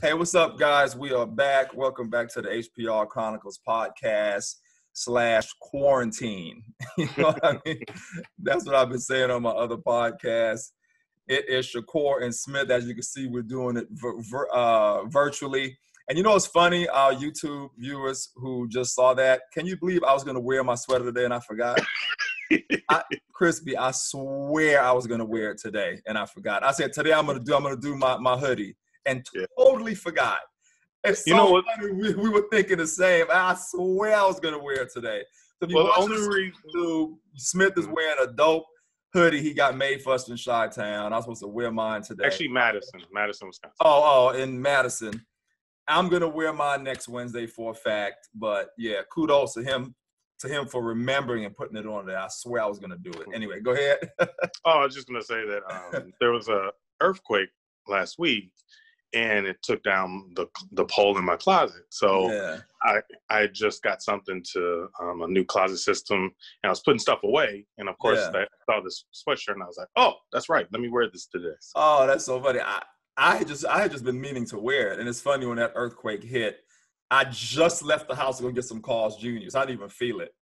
Hey, what's up, guys? We are back. Welcome back to the HPR Chronicles Podcast / quarantine. You know what I mean? That's what I've been saying on my other podcasts. It is Shakur and Smith. As you can see, we're doing it virtually. And you know what's funny? Our YouTube viewers who just saw that, can you believe I was going to wear my sweater today and I forgot? Crispy, I swear I was going to wear it today and I forgot. I said, today I'm going to do my hoodie. And totally forgot. It's so funny. We were thinking the same. I swear I was going to wear it today. So if you watch the reason Smith is wearing a dope hoodie he got made for us in Chi-Town. I was supposed to wear mine today. Actually, Madison, Wisconsin. Oh, in Madison. I'm going to wear mine next Wednesday for a fact. But, yeah, kudos to him for remembering and putting it on there. I swear I was going to do it. Anyway, go ahead. I was just going to say that there was a earthquake last week. And it took down the pole in my closet. So I just got something to a new closet system, and I was putting stuff away. And of course, I saw this sweatshirt, and I was like, "Oh, that's right. Let me wear this today." So. Oh, that's so funny. I had just been meaning to wear it, and it's funny when that earthquake hit. I just left the house to go get some Carl's Jr. So I didn't even feel it.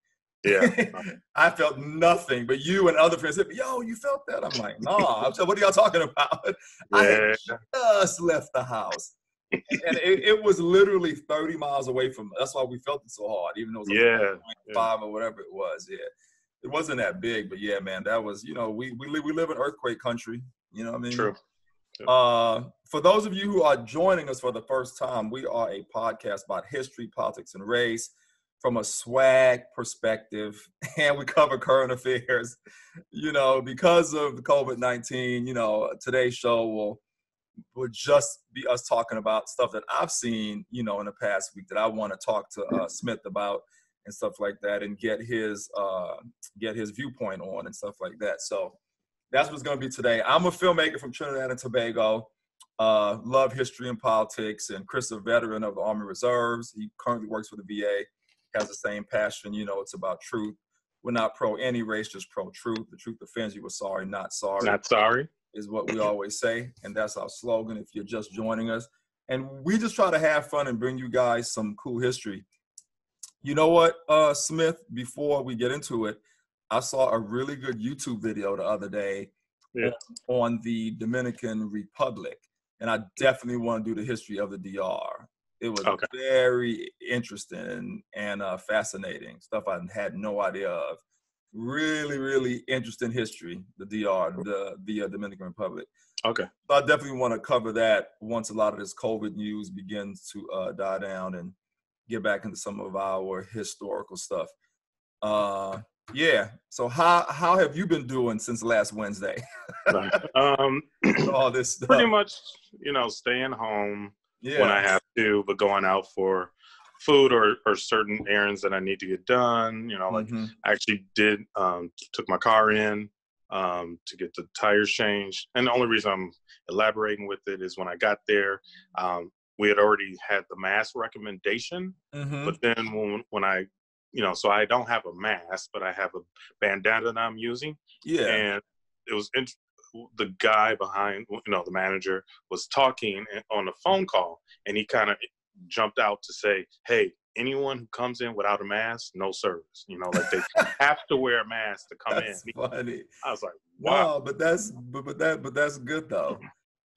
Yeah, I felt nothing, but you and other friends said, "Yo, you felt that?" I'm like, "No." I said, "What are y'all talking about?" I had just left the house, and it was literally 30 miles away from us. That's why we felt it so hard, even though it was 5 or whatever it was. Yeah, it wasn't that big, but yeah, man, that was we live in earthquake country. You know what I mean? True. For those of you who are joining us for the first time, we are a podcast about history, politics, and race from a swag perspective, and we cover current affairs. Because of the COVID-19, today's show will just be us talking about stuff that I've seen, in the past week that I want to talk to Smith about and stuff like that, and get his viewpoint on and stuff like that. So that's what's going to be today. I'm a filmmaker from Trinidad and Tobago. Love history and politics, and Chris, a veteran of the Army Reserves. He currently works for the VA. Has the same passion, it's about truth. We're not pro any race, just pro truth. The truth offends you. We're sorry, not sorry. Not sorry is what we always say, and that's our slogan if you're just joining us. And we just try to have fun and bring you guys some cool history. You know what, Smith, before we get into it, I saw a really good YouTube video the other day on the Dominican Republic, and I definitely want to do the history of the DR. It was very interesting and fascinating stuff I had no idea of. Really, really interesting history, the DR, the Dominican Republic. Okay. So I definitely want to cover that once a lot of this COVID news begins to die down and get back into some of our historical stuff. So how have you been doing since last Wednesday? All this stuff. Pretty much, staying home. When I have to, but going out for food or certain errands that I need to get done, I actually took my car in to get the tires changed. And the only reason I'm elaborating with it is when I got there, we had already had the mask recommendation, but then when I, so I don't have a mask, but I have a bandana that I'm using. Yeah. And it was the guy behind, the manager was talking on the phone call, and he kind of jumped out to say, "Hey, anyone who comes in without a mask, no service." They have to wear a mask to come in. Funny. I was like, "Wow!" No, but that's good though.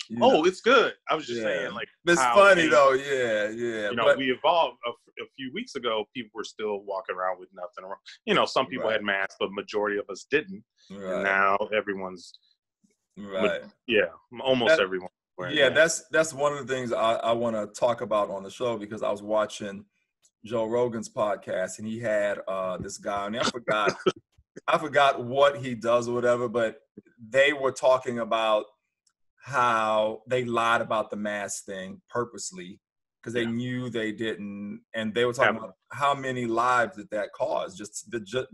It's good. I was just saying, it's funny though. Yeah. We evolved a few weeks ago. People were still walking around with nothing around. Some people had masks, but majority of us didn't. Right. And now everyone's. Right. Almost everyone. That's one of the things I want to talk about on the show, because I was watching Joe Rogan's podcast, and he had this guy, and I forgot what he does or whatever, but they were talking about how they lied about the mask thing purposely because they knew they didn't, and they were talking about how many lives did that cause, just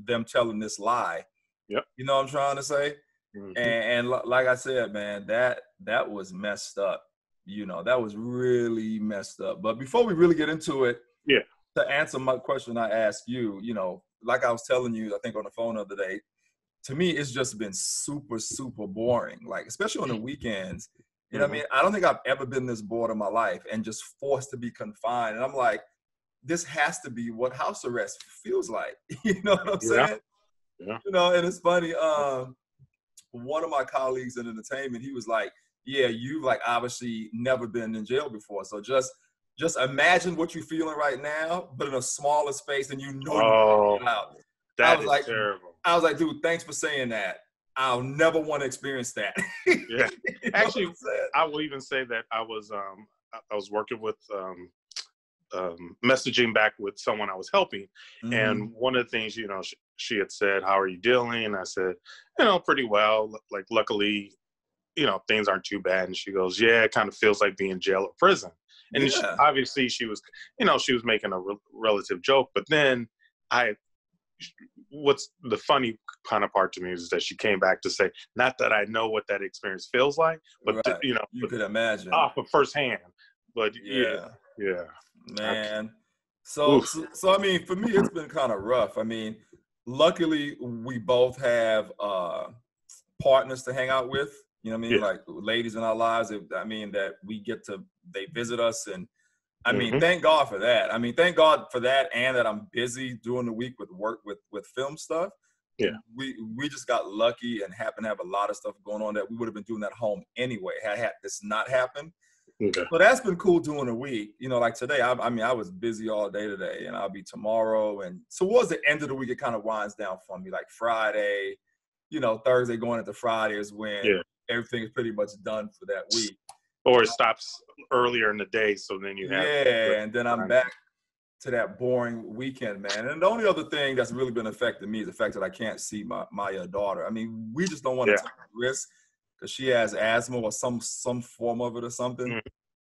them telling this lie. Yep. You know what I'm trying to say? Mm-hmm. And like I said, man, that was messed up. That was really messed up. But before we really get into it, to answer my question I asked you, like I was telling you, I think on the phone the other day, to me, it's just been super, super boring. Like, especially on the weekends, You know what I mean? I don't think I've ever been this bored in my life and just forced to be confined. And I'm like, this has to be what house arrest feels like. You know what I'm saying? Yeah. You know, and it's funny. One of my colleagues in entertainment, he was like, yeah, you've like obviously never been in jail before. So just imagine what you're feeling right now, but in a smaller space, and you know you get out. That is terrible. I was like, dude, thanks for saying that. I'll never want to experience that. Yeah. Actually, I will even say that I was working with messaging back with someone I was helping. And one of the things, you know, she had said, how are you dealing? And I said, you know, pretty well. Like, luckily, you know, things aren't too bad. And she goes, yeah, it kind of feels like being in jail or prison. And obviously she was, you know, she was making a relative joke. But then what's the funny kind of part to me is that she came back to say, not that I know what that experience feels like, but you know, you could imagine off of firsthand. But yeah. Man. So I mean, for me, it's been kind of rough. I mean, luckily we both have partners to hang out with, you know what I mean? Like ladies in our lives, I mean, that we get to, they visit us, and I mean, thank God for that. I mean, thank God for that, and that I'm busy during the week with work, with film stuff. Yeah. We just got lucky and happened to have a lot of stuff going on that we would have been doing at home anyway, had this not happened. Okay. So that's been cool during the week. You know, like today, I mean, I was busy all day today, and I'll be tomorrow. And towards the end of the week, it kind of winds down for me. Like Friday, you know, Thursday going into Friday is when everything is pretty much done for that week. Or it stops earlier in the day, so then you have... and then I'm back to that boring weekend, man. And the only other thing that's really been affecting me is the fact that I can't see my daughter. I mean, we just don't want to take a risk because she has asthma or some form of it or something.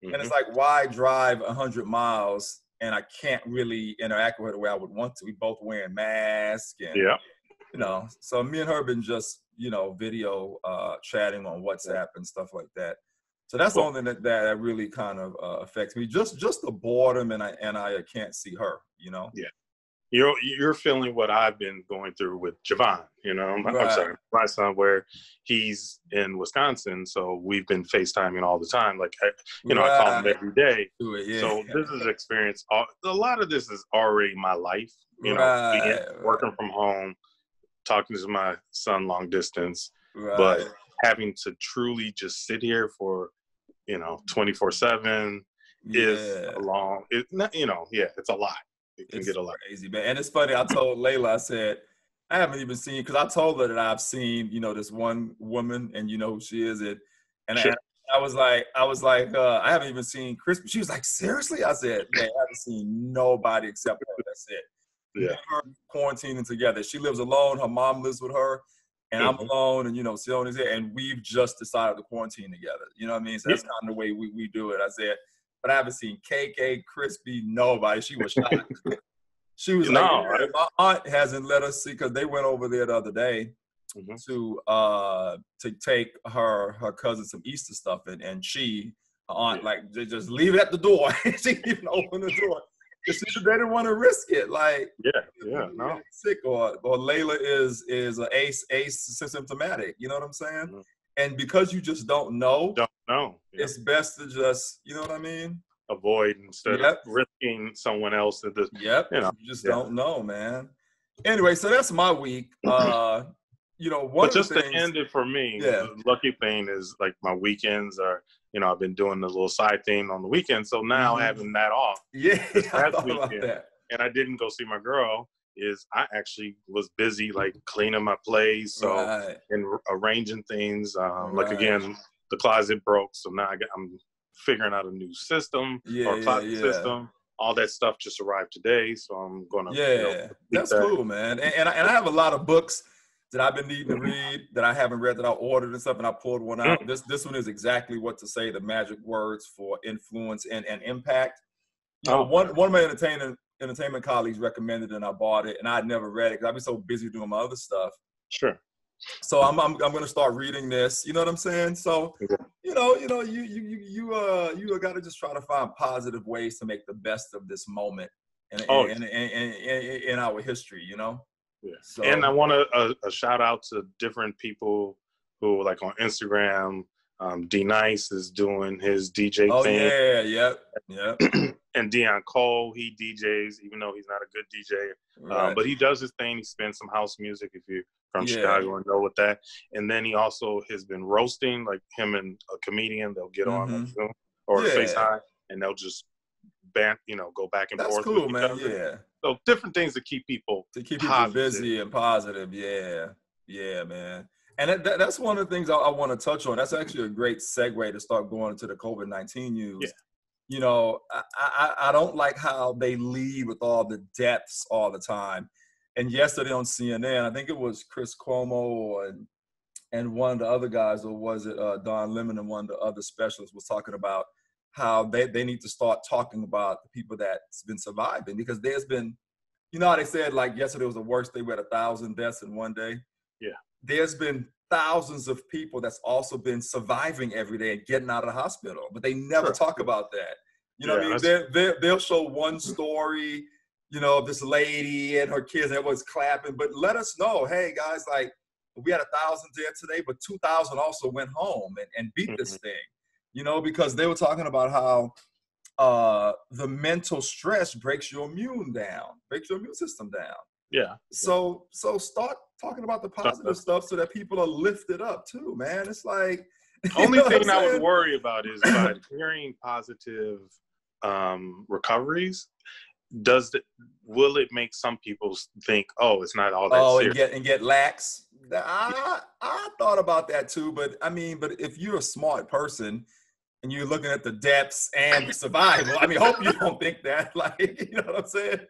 And it's like, why drive 100 miles and I can't really interact with her the way I would want to? We both wearing masks and, you know, so me and her have been just, you know, video chatting on WhatsApp and stuff like that. So that's the only thing that really kind of affects me. Just the boredom, and I can't see her, you know? Yeah. You're feeling what I've been going through with Javon, you know? I'm sorry, my son, where he's in Wisconsin, so we've been FaceTiming all the time. Like, I call him every day. So this is experience. A lot of this is already my life, you know, working from home, talking to my son long distance, but having to truly just sit here for, you know, 24/7 is a long, you know, it's a lot. It can get a lot. Crazy, man. And it's funny, I told Layla, I said, I haven't even seen, because I told her that I've seen, you know, this one woman, and you know who she is. And I was like, I haven't even seen Chris. She was like, seriously? I said, man, I haven't seen nobody except her. That's it. Yeah. Her quarantining together. She lives alone. Her mom lives with her. And I'm alone, and, you know, Siona's here, and we've just decided to quarantine together. You know what I mean? So that's kind of the way we do it. I said, but I haven't seen KK, Crispy, nobody. She was shocked. She was like, my aunt hasn't let us see, because they went over there the other day to take her cousin some Easter stuff, and her aunt, like, they just leave it at the door. She didn't even open the door. They didn't want to risk it. Like, sick, or Layla is asymptomatic. You know what I'm saying? And because you just don't know, it's best to just, you know what I mean? Avoid instead of risking someone else. You know, you just don't know, man. Anyway, so that's my week. You know, to end it for me, the lucky thing is, like, my weekends are, you know, I've been doing the little side thing on the weekend. So now having that off, I thought about that. And I didn't go see my girl, is I actually was busy, like, cleaning my place, and arranging things. Like, again, the closet broke, so now I'm figuring out a new system or closet system. All that stuff just arrived today, so I'm gonna. That's cool, man. And I have a lot of books that I've been needing to read that I haven't read, that I ordered and stuff, and I pulled one out. This one is exactly what to say, the magic words for influence and impact. You know, one of my entertainment colleagues recommended it, and I bought it, and I'd never read it because I've been so busy doing my other stuff. Sure. So I'm going to start reading this. You know what I'm saying? So you got to just try to find positive ways to make the best of this moment in our history. You know. Yeah. So, and I want to a shout out to different people who, like, on Instagram, D Nice is doing his DJ thing. Oh yeah, yep. And Deion Cole, he DJs, even though he's not a good DJ, Right. but he does his thing. He spins some house music if you're from Chicago and know what that. And then he also has been roasting, like him and a comedian. They'll get on Zoom or FaceTime, and they'll just go back and forth. That's cool, with man. each other. Yeah. So different things to keep people busy and positive. Yeah, man. And that's one of the things I want to touch on. That's actually a great segue to start going into the COVID-19 news. Yeah. You know, I don't like how they lead with all the deaths all the time. And yesterday on CNN, I think it was Chris Cuomo and one of the other guys, or was it Don Lemon and one of the other specialists was talking about how they need to start talking about the people that's been surviving, because there's been, you know how they said like yesterday was the worst day, we had 1,000 deaths in one day. Yeah. There's been thousands of people that's also been surviving every day and getting out of the hospital, but they never talk about that. You know what I mean? They'll show one story, you know, of this lady and her kids, and everyone's clapping, but let us know, hey guys, like we had 1,000 dead today, but 2,000 also went home and beat this thing, you know, because they were talking about how the mental stress breaks your immune system down. Yeah. So start talking about the positive stuff so that people are lifted up too, man. It's like only thing I would worry about is by hearing positive recoveries. Will it make some people think, oh, it's not all that serious? and get lax? I thought about that too, but if you're a smart person and you're looking at the depths and the survival, I mean, hope you don't think that, like, you know what I'm saying?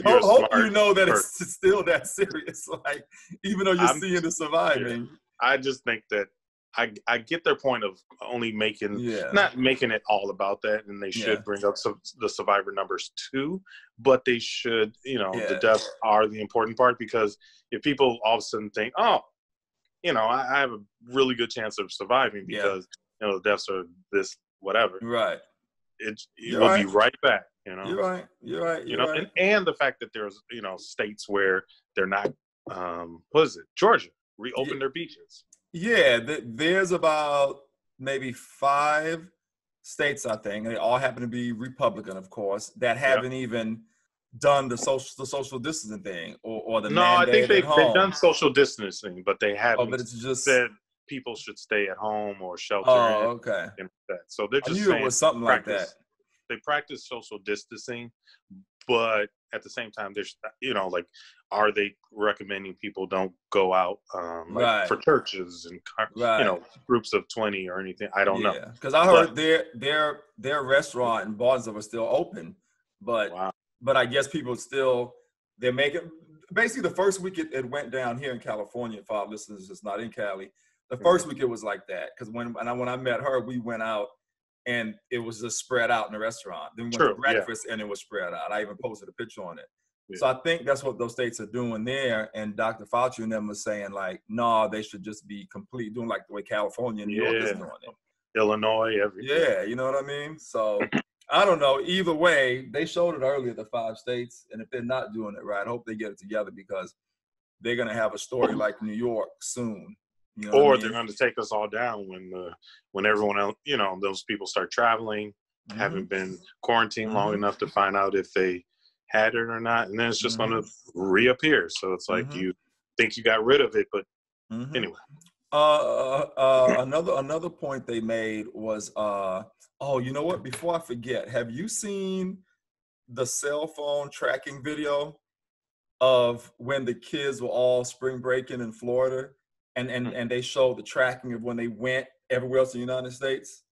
Hope you know that it's still that serious, like, even though you're seeing the surviving. Yeah. I just think that I get their point of only not making it all about that, and they should bring up the survivor numbers too, but they should, the deaths are the important part, because if people all of a sudden think, oh, I have a really good chance of surviving because, the deaths are this, whatever. Right. It will be right back, You're right. And the fact that there's, states where they're not, what is it? Georgia reopened their beaches. Yeah, there's about maybe 5 states, I think, and they all happen to be Republican, of course, that haven't even done the social distancing thing or the mandate. I think they've done social distancing, but they haven't but it's just said people should stay at home or shelter in. Okay. So they're just saying it was something like that. They practice social distancing, but at the same time, there's, like, are they recommending people don't go out for churches and groups of 20 or anything? I don't know. Because I heard their restaurant and bars are still open, but I guess people they're making, basically the first week it went down here in California. For our listeners that's not in Cali, the first week it was like that, because when I met her, we went out and it was just spread out in the restaurant. Then we went to breakfast and it was spread out. I even posted a picture on it. Yeah. So I think that's what those states are doing there. And Dr. Fauci and them was saying, like, no, they should just be doing like the way California and New York is doing it. Illinois, everything. Yeah, you know what I mean? So I don't know. Either way, they showed it earlier, the 5 states. And if they're not doing it right, I hope they get it together, because they're going to have a story like New York soon. You know or they're going to take us all down when everyone else, those people start traveling, haven't been quarantined long enough to find out if they had it or not, and then it's just going to reappear. So it's like you think you got rid of it, but anyway. Another point they made was, you know what? Before I forget, have you seen the cell phone tracking video of when the kids were all spring breaking in Florida? And they showed the tracking of when they went everywhere else in the United States.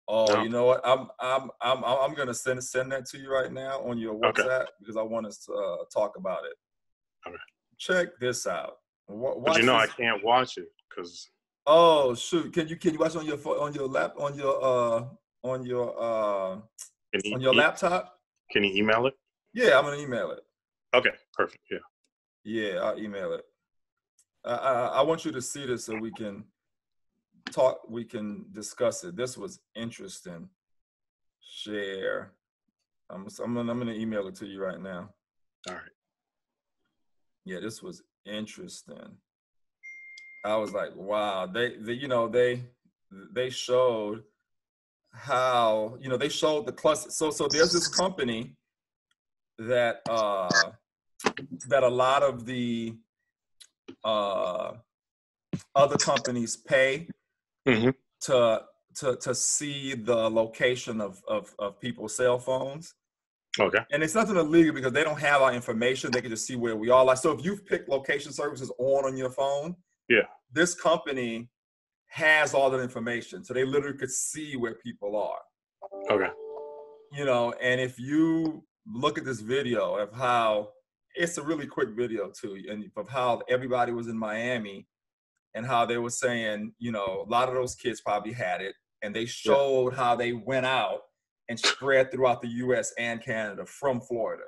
You know what? I'm gonna send that to you right now on your WhatsApp, because I want us to talk about it. Okay. Check this out. But I can't watch it because. Oh shoot! Can you watch it on your laptop? Can you email it? Yeah, I'm gonna email it. Okay, perfect. Yeah. Yeah, I'll email it. I want you to see this so we can talk. We can discuss it. This was interesting. Share. I'm gonna email it to you right now. All right. Yeah, this was interesting. I was like, wow. they showed how, they showed the cluster. So there's this company that that a lot of the other companies pay to see the location of people's cell phones. Okay. And it's nothing illegal because they don't have our information. They can just see where we are. Like, so if you've picked location services on your phone, this company has all that information. So they literally could see where people are. Okay. And if you look at this video of how, it's a really quick video too, and of how everybody was in Miami and how they were saying, a lot of those kids probably had it, and they showed how they went out and spread throughout the U.S. and Canada from Florida,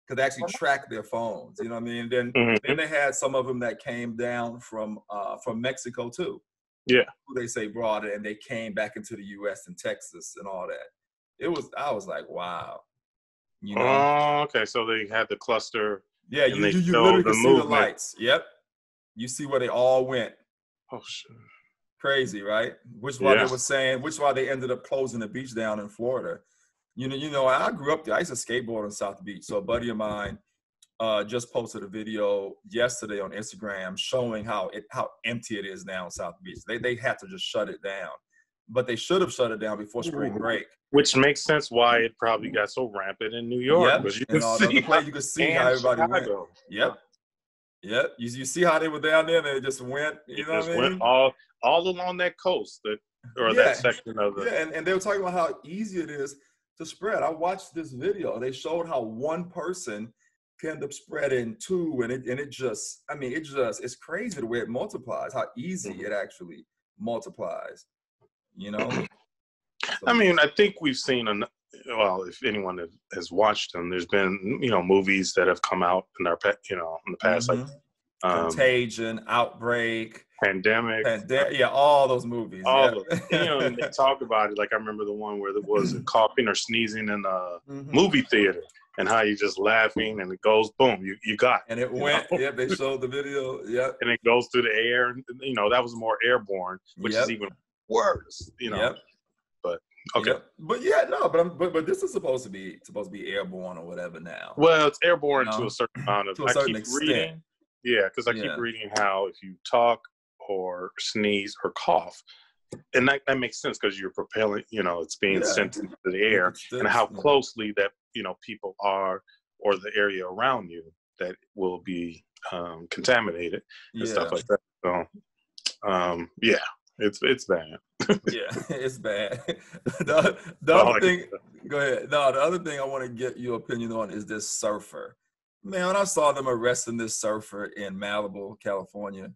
because they actually tracked their phones. You know what I mean? Then they had some of them that came down from Mexico too. Yeah, who they say brought it, and they came back into the U.S. and Texas and all that. I was like, wow. Oh, okay. So they had the cluster. Yeah, you literally can see the lights. Yep. You see where they all went. Oh shit. Crazy, right? Which is why they were saying, which is why they ended up closing the beach down in Florida. I grew up there. I used to skateboard on South Beach. So a buddy of mine just posted a video yesterday on Instagram showing how empty it is now in South Beach. They had to just shut it down. But they should have shut it down before spring break. Which makes sense why it probably got so rampant in New York. Yep. You can see how everybody went. Yep. Yep. You see how they were down there and they just went, went all along that coast that section of the. Yeah, and they were talking about how easy it is to spread. I watched this video. They showed how one person can end up spreading two, and it's crazy the way it multiplies, how easy it actually multiplies. So, I think we've seen if anyone has watched them, there's been movies that have come out in the past, like Contagion, Outbreak, Pandemic, all those movies. All of them. And they talk about it. Like I remember the one where there was coughing or sneezing in a movie theater, and how you just laughing and it goes boom, you got it. And it went. They showed the video. Yep. And it goes through the air. That was more airborne, which is even worse. But okay. Yep. But this is supposed to be airborne or whatever now. Well, it's airborne to a certain amount of. To a certain extent. Because I keep reading how if you talk or sneeze or cough, and that makes sense because you're propelling, it's being sent into the air, and how closely that people are or the area around you that will be contaminated and stuff like that. So, it's bad. It's bad. The other thing, go ahead. No, the other thing I want to get your opinion on is this surfer. Man, when I saw them arresting this surfer in Malibu, California,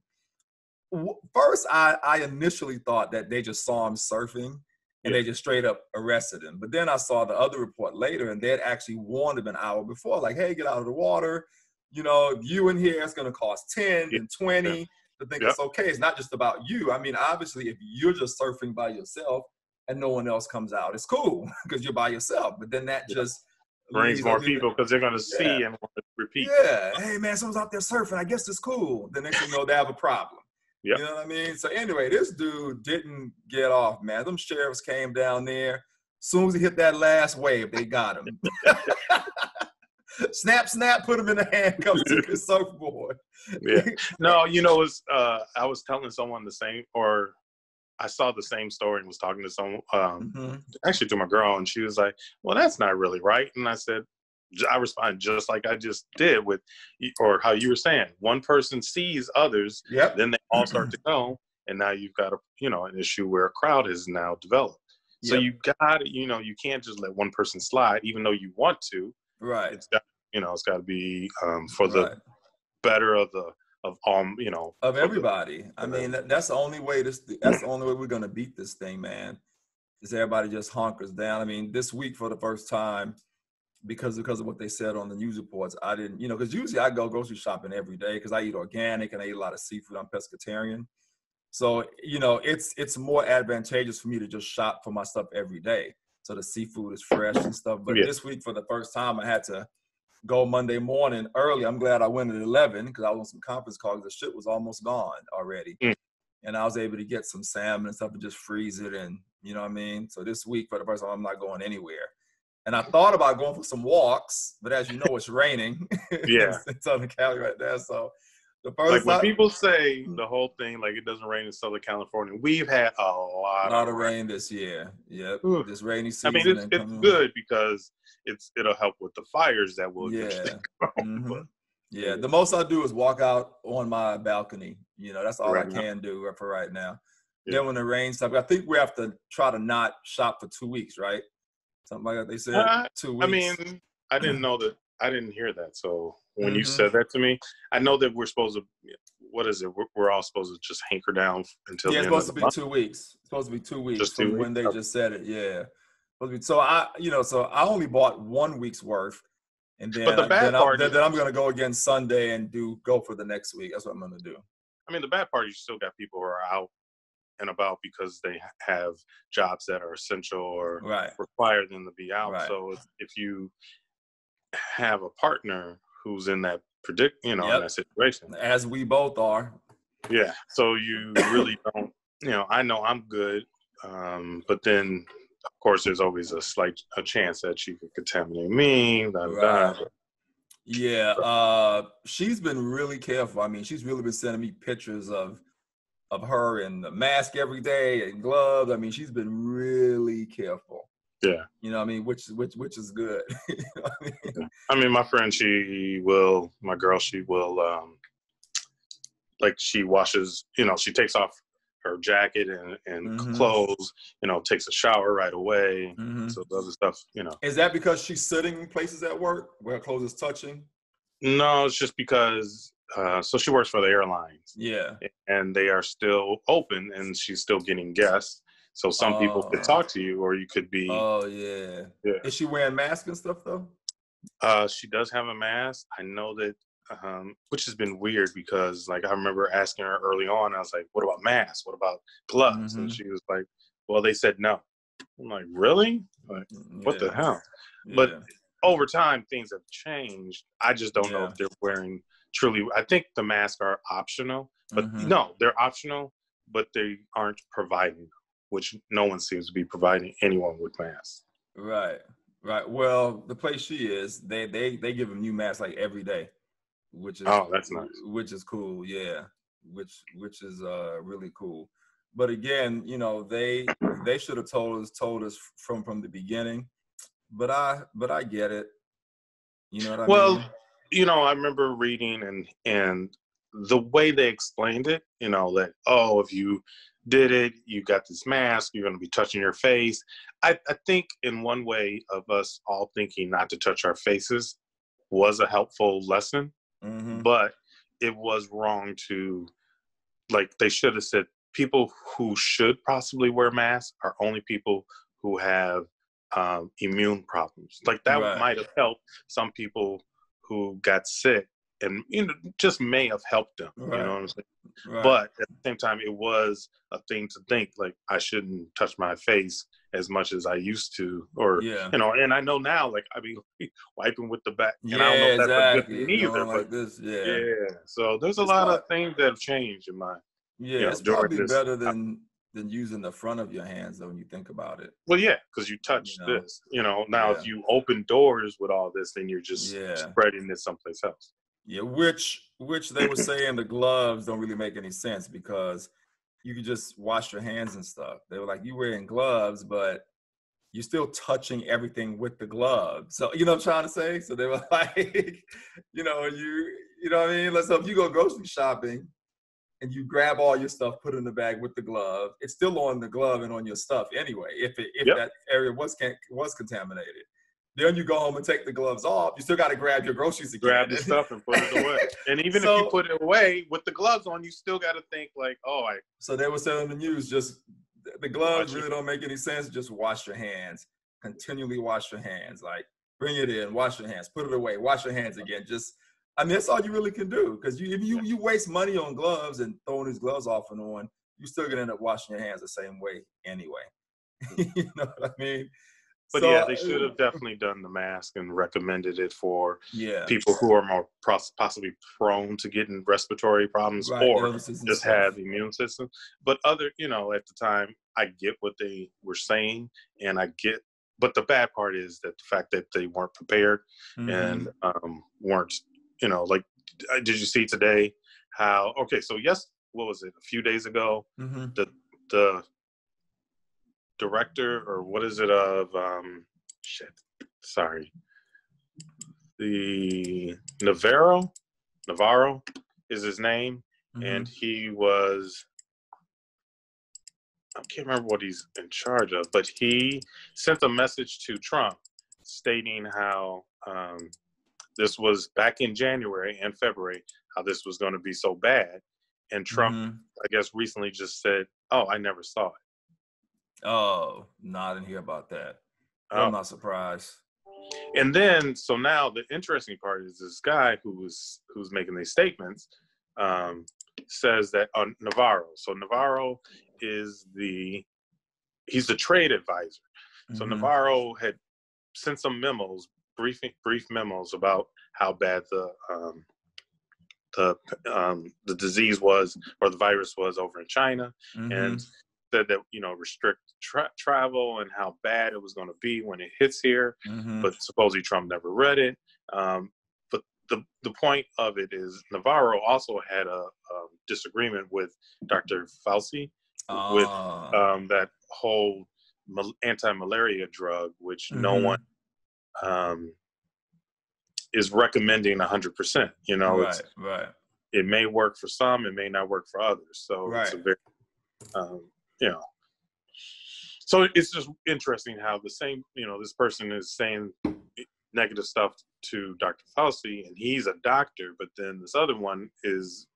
first I initially thought that they just saw him surfing and they just straight up arrested him. But then I saw the other report later, and they had actually warned him an hour before, like, hey, get out of the water. If you in here, it's going to cost 10 and 20. To think it's okay. It's not just about you. I mean, obviously, if you're just surfing by yourself and no one else comes out, it's cool because you're by yourself. But then that just brings more people because they're going to see and want to repeat. Yeah. Hey, man, someone's out there surfing. I guess it's cool. The next thing you know, they have a problem. Yep. You know what I mean? So anyway, this dude didn't get off, man. Them sheriffs came down there. As soon as he hit that last wave, they got him. Snap, put him in the handcuffs to his surfboard. Yeah. No, I was telling someone the same, or I saw the same story and was talking to someone, actually to my girl, and she was like, well, that's not really right. And I responded just like I just did with, or how you were saying, one person sees others, then they all start to go, and now you've got an issue where a crowd has now developed. So you got to, you can't just let one person slide, even though you want to. Right. It's got to be for the better of all, of everybody. I mean, that's the only way. That's the only way we're gonna beat this thing, man. Is everybody just hunkers down? I mean, this week for the first time, because of what they said on the news reports, I didn't, because usually I go grocery shopping every day because I eat organic and I eat a lot of seafood. I'm pescatarian, so it's more advantageous for me to just shop for my stuff every day. So the seafood is fresh and stuff. But this week, for the first time, I had to go Monday morning early. I'm glad I went at 11 because I was on some conference calls. The shit was almost gone already. and I was able to get some salmon and stuff and just freeze it. And you know what I mean? So this week, for the first time, I'm not going anywhere. And I thought about going for some walks, but as you know, it's raining Yeah. in Southern Cali right now. So the first like when people say the whole thing, like it doesn't rain in Southern California, we've had a lot of rain this year. Yep. Ooh. This rainy season. I mean, it's good because it'll help with the fires that will Yeah. The most I do is walk out on my balcony. You know, that's all I can do for right now. Yeah. Then when the rain stops, I think we have to try to not shop for 2 weeks, right? Something like that. They said 2 weeks. I mean, I didn't know that. I didn't hear that. So when you said that to me, I know that we're supposed to. What is it? We're all supposed to just hanker down until. Yeah, it's supposed to be 2 weeks. It's supposed to be 2 weeks from when they just said it. Yeah. So I only bought 1 week's worth, and then I'm going to go again Sunday and go for the next week. That's what I'm going to do. I mean, the bad part is you still got people who are out and about because they have jobs that are essential or require them to be out. Right. So if you have a partner who's in that in that situation, as we both are. Yeah. So you really don't. I know I'm good, but then of course there's always a chance that she could contaminate me. Yeah. She's been really careful. I mean, she's really been sending me pictures of her in the mask every day and gloves. I mean, she's been really careful. Yeah. You know what I mean? Which is good. You know what I mean? I mean, my friend, she will she washes, she takes off her jacket and clothes, takes a shower right away. So the other stuff, Is that because she's sitting in places at work where her clothes is touching? No, it's just because so she works for the airlines. Yeah. And they are still open and she's still getting guests. So some people could talk to you or you could be. Oh, yeah. Is she wearing masks and stuff, though? She does have a mask. I know that, which has been weird because, I remember asking her early on, I was like, what about masks? What about gloves? And she was like, well, they said no. I'm like, really? What the hell? Yeah. But over time, things have changed. I just don't know if they're wearing truly. I think the masks are optional, but no, they're optional, but they aren't providing, which no one seems to be providing anyone with masks. Right. Well, the place she is, they give them new masks every day, which is that's nice. Which is cool, yeah. Which is really cool. But again, they should have told us from the beginning. But I get it. You know what I mean? I remember reading and the way they explained it, that if you did it, you got this mask, you're going to be touching your face. I think in one way of us all thinking not to touch our faces was a helpful lesson, but it was wrong to, they should have said people who should possibly wear masks are only people who have immune problems. That might have helped some people who got sick and just may have helped them. You know what I'm saying? Right. But at the same time, it was a thing to think I shouldn't touch my face as much as I used to, or and I know now, I be wiping with the back, and I don't know if that's a good thing either. But this, so there's a lot of things that have changed in my. Yeah, it's probably better than using the front of your hands, though, when you think about it. Well, yeah, because you touch this. Now if you open doors with all this, then you're just spreading this someplace else. Yeah, which they were saying the gloves don't really make any sense because you could just wash your hands and stuff. They were like, you wearing gloves, but you're still touching everything with the gloves. So, you know what I'm trying to say? So they were like, you know what I mean? So if you go grocery shopping and you grab all your stuff, put it in the bag with the glove, it's still on the glove and on your stuff anyway, if that area was contaminated. Then you go home and take the gloves off. You still got to grab your groceries again. Grab the stuff and put it away. And even if you put it away with the gloves on, you still got to think So they were saying in the news, just the gloves really don't make any sense. Just wash your hands. Continually wash your hands. Bring it in, wash your hands, put it away, wash your hands again. That's all you really can do. Because if you waste money on gloves and throwing these gloves off and on, you're still going to end up washing your hands the same way anyway. You know what I mean? But so, yeah, they should have definitely done the mask and recommended it for people who are more possibly prone to getting respiratory problems or just have the immune system. But at the time, I get what they were saying, and but the bad part is that the fact that they weren't prepared and weren't, did you see today how, what was it, a few days ago, the director, or what is it, of the Navarro is his name, and he was, I can't remember what he's in charge of, but he sent a message to Trump stating how this was back in January and February, how this was going to be so bad, and Trump I guess recently just said, "Oh, I never saw it." Oh, no, I didn't hear about that. I'm not surprised. And then, so now the interesting part is this guy who's making these statements says that Navarro. So Navarro is he's the trade advisor. So Navarro had sent some memos, brief memos about how bad the disease was, or the virus was, over in China, and said that restrict travel and how bad it was going to be when it hits here. But supposedly Trump never read it. But the point of it is Navarro also had a disagreement with Dr. Fauci with that whole anti-malaria drug, which no one is recommending 100%. It may work for some, it may not work for others. So it's a very so it's just interesting how the same, this person is saying negative stuff to Dr. Fauci, and he's a doctor, but then this other one is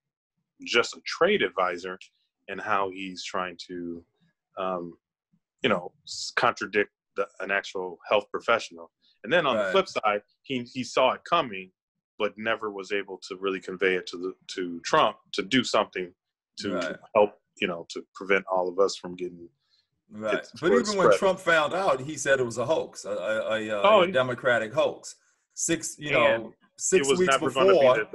just a trade advisor, and how he's trying to, contradict an actual health professional. And then on the flip side, he saw it coming, but never was able to really convey it to Trump to do something to help, to prevent all of us from getting. Right. But even when Trump found out, he said it was a hoax, a Democratic hoax. 6 weeks before,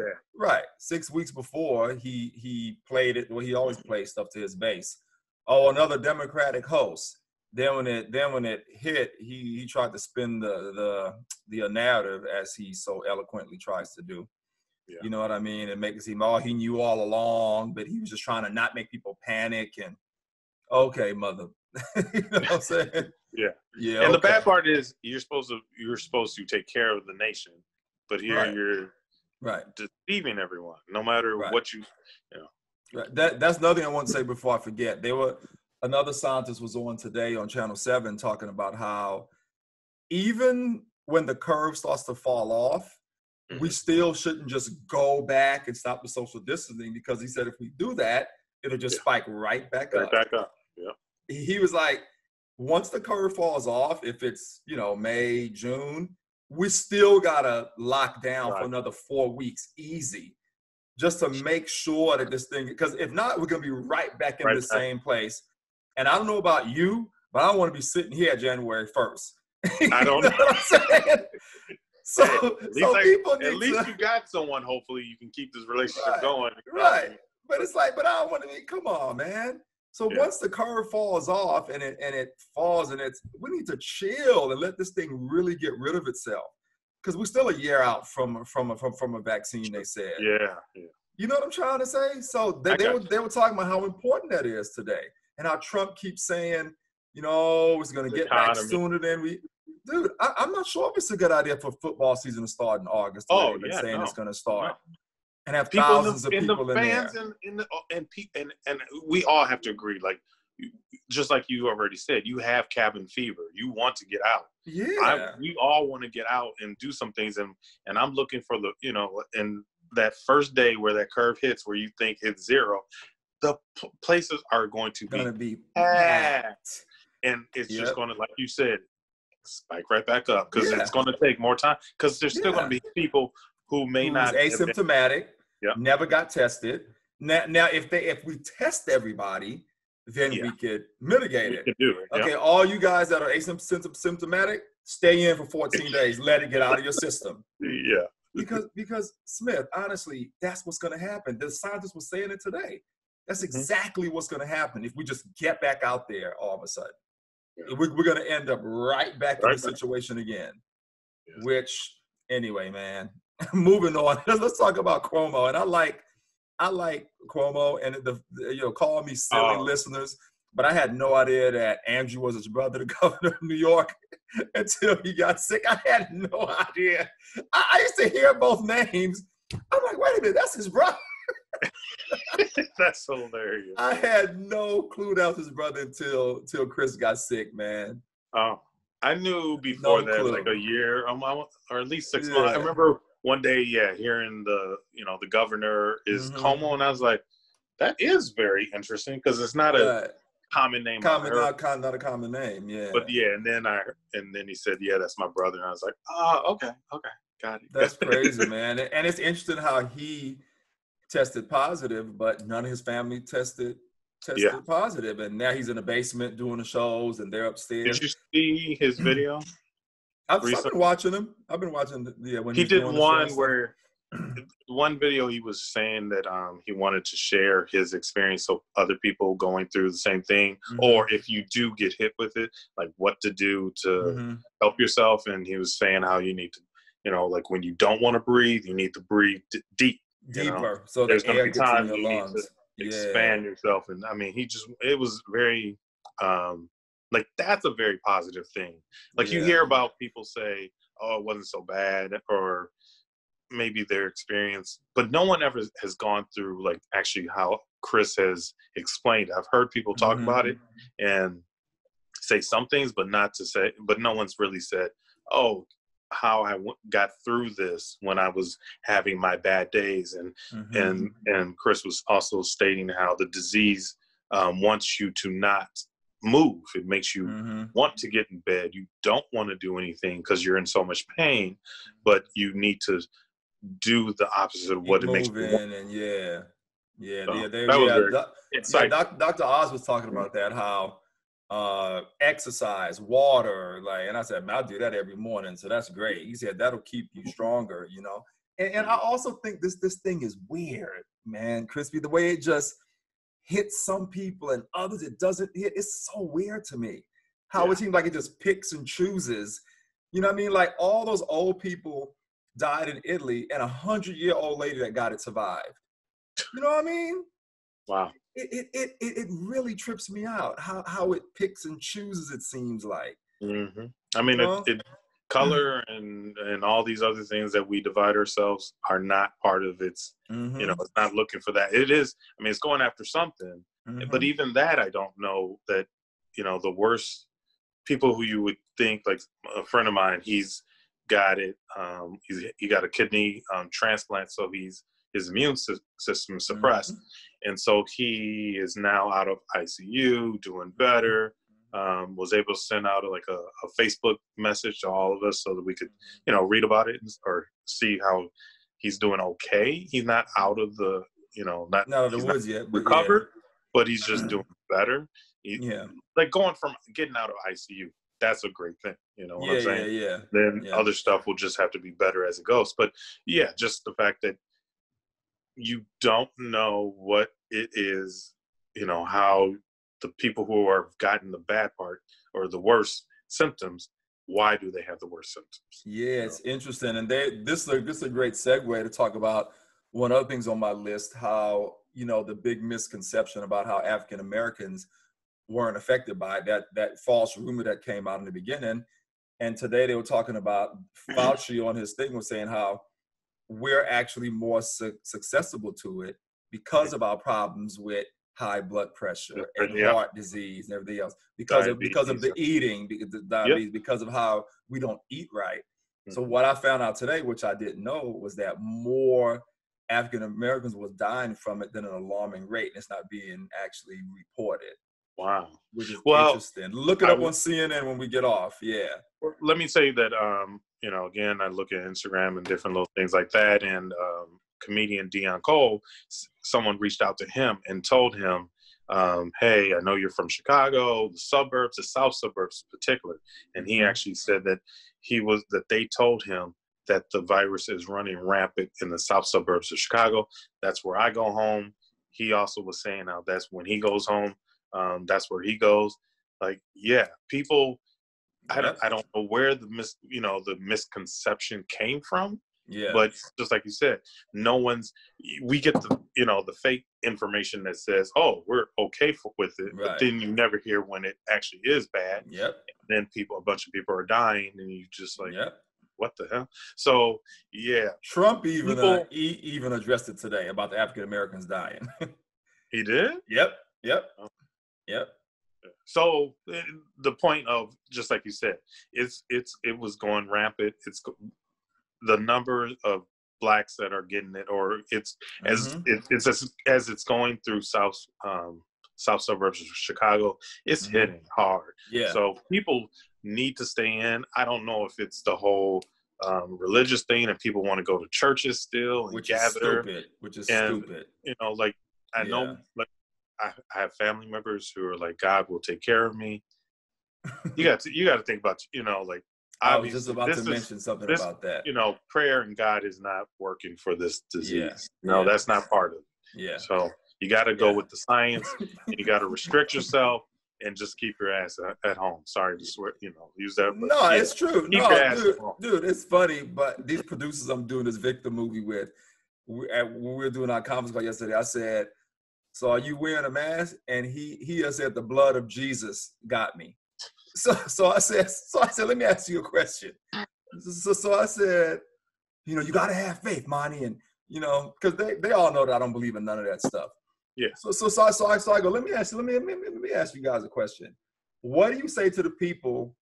6 weeks before he played it. Well, he always plays stuff to his base. Oh, another Democratic hoax. Then when it hit, he tried to spin the narrative, as he so eloquently tries to do. Yeah. You know what I mean? And make it seem, he knew all along, but he was just trying to not make people panic. And okay, mother. You know what I'm saying? Yeah. And the bad part is you're supposed to take care of the nation, but here you're deceiving everyone, no matter what you know. Right. That's another thing I want to say before I forget. Another scientist was on today on Channel 7 talking about how even when the curve starts to fall off, we still shouldn't just go back and stop the social distancing, because he said if we do that, it'll just spike right back up. Yeah. He was like, once the curve falls off, if it's, May, June, we still got to lock down for another 4 weeks easy, just to make sure that this thing, because if not, we're going to be right back in the same place. And I don't know about you, but I don't want to be sitting here January 1st. I don't know what I'm saying. So people need at least you got someone, hopefully you can keep this relationship going. Right. But it's like, but I don't want to be, come on, man. So once the curve falls off and it falls, and we need to chill and let this thing really get rid of itself, because we're still a year out from a vaccine, they said. Yeah. You know what I'm trying to say? So they were talking about how important that is today, and how Trump keeps saying, it's going to get back sooner than we. Dude, I'm not sure if it's a good idea for football season to start in August. Saying it's going to start. And have thousands of people in there. And we all have to agree, like, just like you already said, you have cabin fever. You want to get out. Yeah. We all want to get out and do some things. And I'm looking for and that first day where that curve hits, where you think it's zero, the places are going to be packed. And it's just going to, like you said, spike right back up, because it's going to take more time, because there's still going to be people who may not asymptomatic, never got tested. Now if we test everybody, then we could mitigate it. Could do it. Okay, all you guys that are asymptomatic, stay in for 14 days. Let it get out of your system. Yeah. Because Smith, honestly, that's what's going to happen. The scientists were saying it today. That's exactly what's going to happen if we just get back out there all of a sudden. Yeah. We're going to end up right back in the situation again. Yeah. Which, anyway, man, moving on. Let's talk about Cuomo. And I like Cuomo, and call me silly listeners, but I had no idea that Andrew was his brother, the governor of New York, until he got sick. I had no idea. I used to hear both names. I'm like, wait a minute, that's his brother. That's hilarious. I had no clue that was his brother until Chris got sick, man. Oh, I knew before that, like a year, or at least 6 months. I remember one day, hearing the governor is Cuomo, and I was like, that is very interesting because it's not a common name. Not a common name, yeah. But and then he said, that's my brother, and I was like, okay, got it. That's crazy, man. And it's interesting how he tested positive, but none of his family tested positive, and now he's in the basement doing the shows, and they're upstairs. Did you see his video? I've been watching him. I've been watching when he did one where one video he was saying that he wanted to share his experience so other people going through the same thing, or if you do get hit with it, like what to do to help yourself. And he was saying how you need to, like when you don't want to breathe, you need to breathe deeper, so there's the air gets in your you lungs. Need to expand yourself. And I mean, it was very like that's a very positive thing. Like you hear about people say, oh, it wasn't so bad, or maybe their experience, but no one ever has gone through like actually how Chris has explained. I've heard people talk about it and say some things, but no one's really said, oh, how I got through this when I was having my bad days. And Chris was also stating how the disease wants you to not move. It makes you want to get in bed. You don't want to do anything because you're in so much pain, but you need to do the opposite of what it makes you want. Dr. Oz was talking about that, how exercise, water, and I said, man, I'll do that every morning, so that's great. He said that'll keep you stronger, and I also think this thing is weird, man, Crispy, the way it just hits some people and others it doesn't hit. It's so weird to me how it seems like it just picks and chooses. You know what I mean? Like all those old people died in Italy, and 100-year-old lady that got it survived. You know what I mean? Wow. It really trips me out how it picks and chooses, it seems like. I mean, color and all these other things that we divide ourselves are not part of its, it's not looking for that. It is, I mean, it's going after something, but even that, I don't know that, the worst people who you would think, like a friend of mine, he's got it, he got a kidney transplant, so his immune system is suppressed. And so he is now out of ICU, doing better, was able to send out a Facebook message to all of us so that we could, read about it or see how he's doing okay. He's not out of the, not out of the woods yet, recovered, but he's just doing better. Like going from getting out of ICU, that's a great thing. You know what I'm saying? Then other stuff will just have to be better as it goes. But just the fact that you don't know what it is, how the people who have gotten the bad part or the worst symptoms, why do they have the worst symptoms? It's interesting. And this is a great segue to talk about one of the things on my list, how, the big misconception about how African Americans weren't affected by that false rumor that came out in the beginning. And today they were talking about Fauci on his thing was saying how we're actually more susceptible to it because of our problems with high blood pressure and heart disease and everything else, because of the eating, the diabetes, because of how we don't eat right. So what I found out today, which I didn't know, was that more African Americans was dying from it than an alarming rate, and it's not being actually reported. Wow. Which is interesting. Look it up on CNN when we get off. Let me say that, again, I look at Instagram and different little things like that. And comedian Dion Cole, someone reached out to him and told him hey, I know you're from Chicago, the suburbs, the south suburbs in particular. And he actually said that they told him that the virus is running rampant in the south suburbs of Chicago. That's where I go home. He also was saying now that's when he goes home. That's where he goes. Like, yeah, people, I don't know where the misconception came from. Yeah. But just like you said, we get the fake information that says, oh, we're okay with it. Right. But then you never hear when it actually is bad. Yep. And then a bunch of people are dying and you just like, yep. What the hell? So, yeah. Trump even addressed it today about the African Americans dying. He did? Yep. Oh. Yep. So the point of, just like you said, it was going rampant. It's the number of blacks that are getting it, or it's as it's going through south suburbs of Chicago, it's hitting hard. Yeah. So people need to stay in. I don't know if it's the whole religious thing and people want to go to churches still and gather. Which is stupid. You know, like I know, like I have family members who are like, God will take care of me. You got to think about, like. I was just about to mention something about that. Prayer and God is not working for this disease. No, that's not part of it. Yeah. So you got to go with the science. And you got to restrict yourself and just keep your ass at home. Sorry to swear, use that. But no, it's true. Keep your ass at home. Dude, it's funny. But these producers I'm doing this Victor movie with, when we were doing our conference call yesterday, I said, so are you wearing a mask? And he said, the blood of Jesus got me. So I said, let me ask you a question. So I said, you got to have faith, Imani, and because they all know that I don't believe in none of that stuff. Yeah. So I go, let me ask you guys a question. What do you say to the people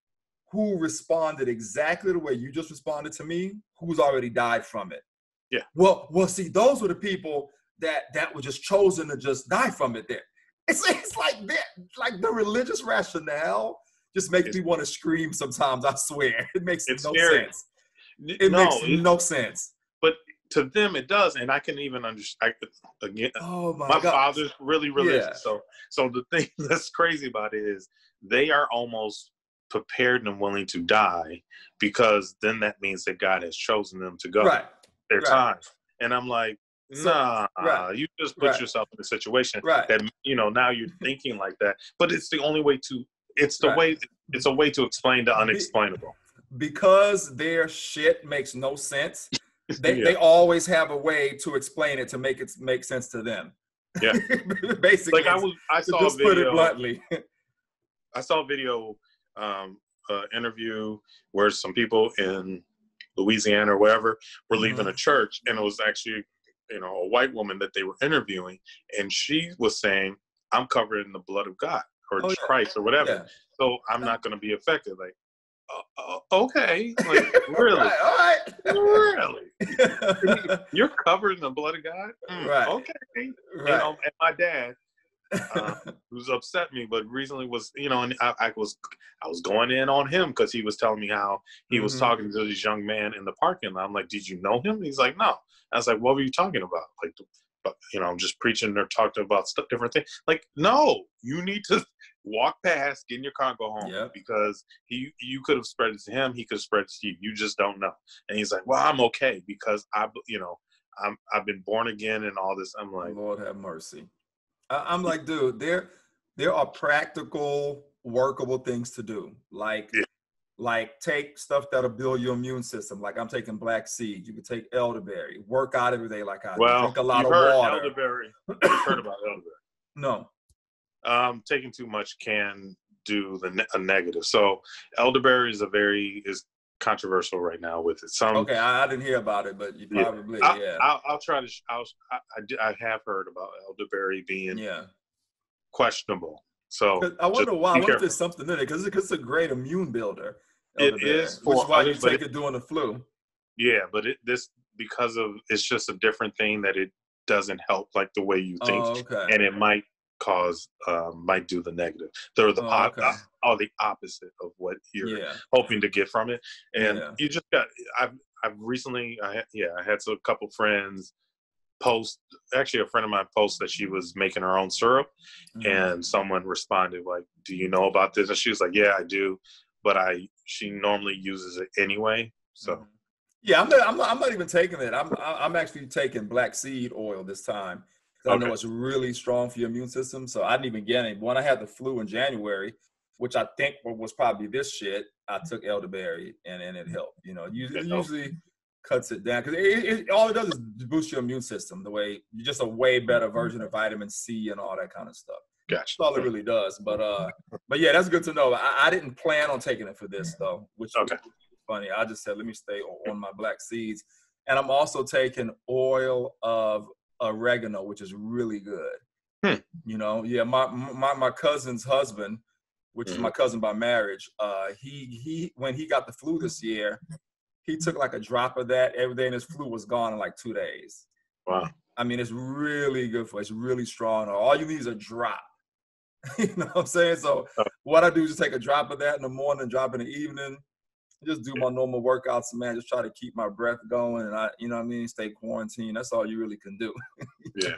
who responded exactly the way you just responded to me, who's already died from it? Yeah. Well, see, those were the people that were just chosen to just die from it. There, it's like that, like the religious rationale. Just makes me want to scream sometimes, I swear. It makes no sense. It makes no sense. But to them, it does. And I can even understand. Again, my father's really religious. Yeah. So the thing that's crazy about it is they are almost prepared and willing to die because then that means that God has chosen them to go. Their time. And I'm like, you just put yourself in a situation that, now you're thinking like that. But it's the only way to... It's a way to explain the unexplainable. Because their shit makes no sense. They always have a way to explain it to make it make sense to them. Yeah. Basically. Like I saw a video. Put it bluntly. I saw a video interview where some people in Louisiana or wherever were leaving a church, and it was actually, a white woman that they were interviewing, and she was saying, I'm covered in the blood of God. Or Christ or whatever. Yeah. So I'm not going to be affected. Like, okay. Like, really? All right. Really? You're covered in the blood of God? Right. Okay. Right. And my dad, who's upset me, but recently was, and I was going in on him because he was telling me how he was talking to this young man in the parking lot. I'm like, did you know him? He's like, no. I was like, what were you talking about? Like, I'm just preaching or talking about different things. Like, no, you need to walk past, get in your car, and go home because you could have spread it to him. He could have spread it to you. You just don't know. And he's like, well, I'm okay because I've been born again and all this. I'm like, Lord have mercy. I'm like, dude, there are practical, workable things to do. Like take stuff that'll build your immune system. Like I'm taking black seed. You can take elderberry. Work out every day like I do. Drink a lot of water. Elderberry. You've heard about elderberry. No. Taking too much can do a negative. So elderberry is controversial right now with it. Okay, I didn't hear about it, but you probably I'll try to. I have heard about elderberry being questionable. So I wonder why. I wonder if there's something in it because it's a great immune builder. It is, which is why you take it during the flu. Yeah, but because of it's just a different thing that it doesn't help like the way you think, and it might do the negative. They're the opposite of what you're hoping to get from it, and you just got. I've recently, I had a couple friends post. Actually, a friend of mine posted that she was making her own syrup, and someone responded like, "Do you know about this?" And she was like, "Yeah, I do, but she normally uses it anyway." So, yeah, I'm not even taking it. I'm actually taking black seed oil this time because I know it's really strong for your immune system. So I didn't even get it. When I had the flu in January, which I think was probably this shit, I took elderberry and it helped. You know, it usually cuts it down because all it does is boost your immune system. The way you're just a way better version of vitamin C and all that kind of stuff. Gotcha. That's all it really does. But yeah, that's good to know. I didn't plan on taking it for this though, which is funny. I just said let me stay on my black seeds, and I'm also taking oil of oregano, which is really good. You know, yeah, my cousin's husband, which is my cousin by marriage, he when he got the flu this year, he took like a drop of that every day, and his flu was gone in like 2 days. Wow. I mean, it's really good for you. It's really strong. All you need is a drop. You know what I'm saying? So what I do is just take a drop of that in the morning, drop in the evening, just do my normal workouts, man. Just try to keep my breath going, and you know what I mean, stay quarantined. That's all you really can do. Yeah.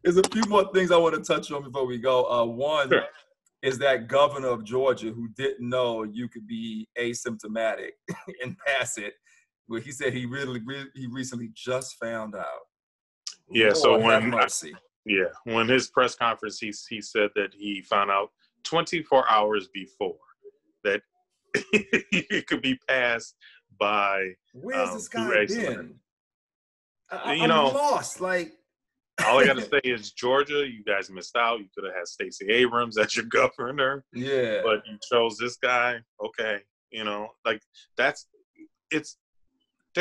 There's a few more things I want to touch on before we go. One is that governor of Georgia who didn't know you could be asymptomatic and pass it. Well, he said he recently just found out. Yeah. Lord, so when his press conference, he said that he found out 24 hours before that it could be passed by. Where's this guy been? I'm lost. Like, all I got to say is, Georgia, you guys missed out. You could have had Stacey Abrams as your governor. Yeah. But you chose this guy. Okay. You know, like there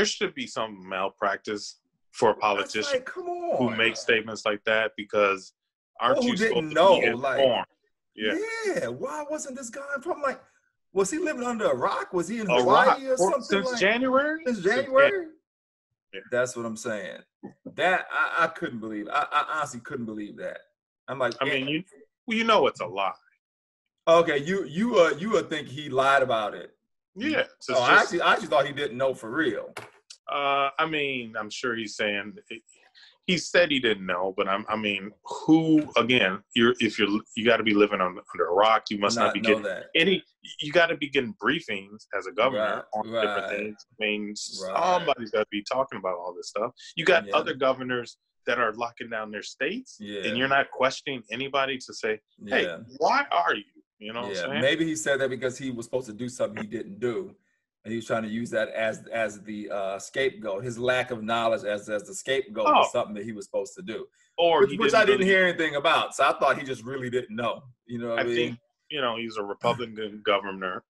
should be some malpractice for a politician who makes statements like that, because aren't you supposed to be informed? Like, yeah. Why wasn't this guy from, like, was he living under a rock? Was he in Hawaii or something? Since January? Since January? Yeah. That's what I'm saying. That I couldn't believe. I honestly couldn't believe that. I'm like, I mean, you know it's a lie. Okay, you would think he lied about it. Yeah. I actually thought he didn't know for real. I mean, I'm sure he's saying he said he didn't know, but I mean, who again? You got to be living under a rock. You must not be getting any. You got to be getting briefings as a governor on different things. I mean, somebody's got to be talking about all this stuff. You got other governors that are locking down their states, and you're not questioning anybody to say, "Hey, why are you?" You know what I'm saying? Maybe he said that because he was supposed to do something he didn't do. And he was trying to use that as the scapegoat, his lack of knowledge as the scapegoat for something that he was supposed to do, which I didn't hear anything about. So I thought he just really didn't know. You know what I mean? Think, he's a Republican governor,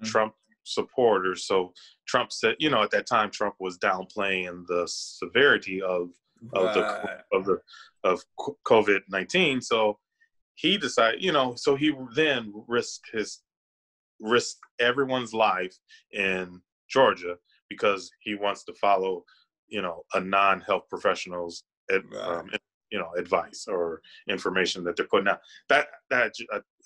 Trump supporter. So Trump said, at that time, Trump was downplaying the severity of COVID-19. So he decided, so he then risked everyone's life in Georgia because he wants to follow, a non-health professional's, advice or information that they're putting out. That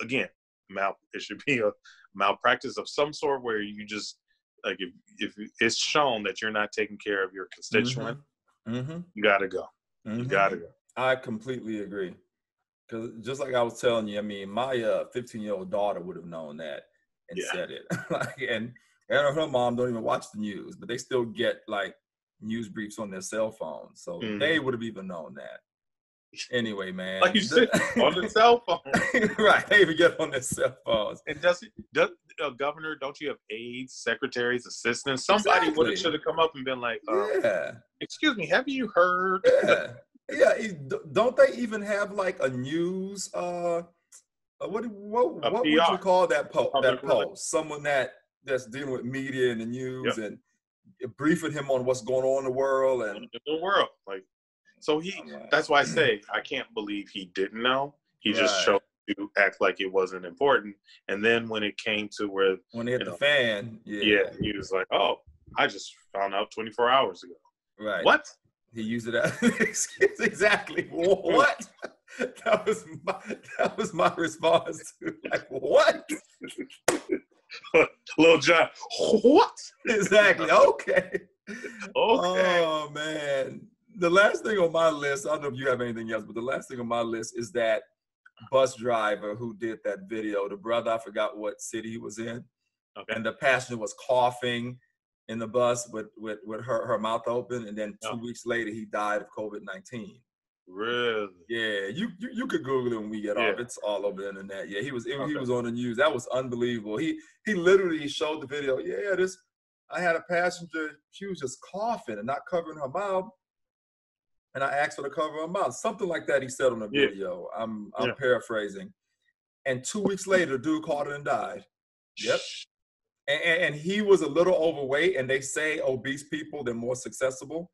again, it should be a malpractice of some sort where you just like if it's shown that you're not taking care of your constituent, you gotta go. You gotta go. I completely agree. Because just like I was telling you, I mean, my 15-year-old daughter would have known that. And said it. and her mom don't even watch the news, but they still get like news briefs on their cell phones. So they would have even known that. Anyway, man. Like you said, on the cell phone. Right. They even get on their cell phones. And does governor, don't you have aides, secretaries, assistants? Somebody should have come up and been like, excuse me, have you heard? Yeah. Don't they even have like a news what would you call that post? Someone that's dealing with media and the news and briefing him on what's going on in the world like. So that's why I say I can't believe he didn't know. He just chose to act like it wasn't important. And then when it came to when it hit the fan, he was like, "Oh, I just found out 24 hours ago." Right. What? He used it as excuse. Exactly. What? That was my response to like, what? Little John, what? Exactly. Okay. Okay. Oh man. The last thing on my list, I don't know if you have anything else, but the last thing on my list is that bus driver who did that video. The brother, I forgot what city he was in. Okay. And the passenger was coughing in the bus with her mouth open. And then 2 weeks later, he died of COVID-19. Really? Yeah, you could Google it when we get off. It's all over the internet. Yeah, he was on the news. That was unbelievable. He literally showed the video. Yeah, I had a passenger. She was just coughing and not covering her mouth, and I asked her to cover her mouth. Something like that. He said on the video. I'm paraphrasing. And 2 weeks later, the dude caught it and died. Yep. And he was a little overweight, and they say obese people, they're more successful.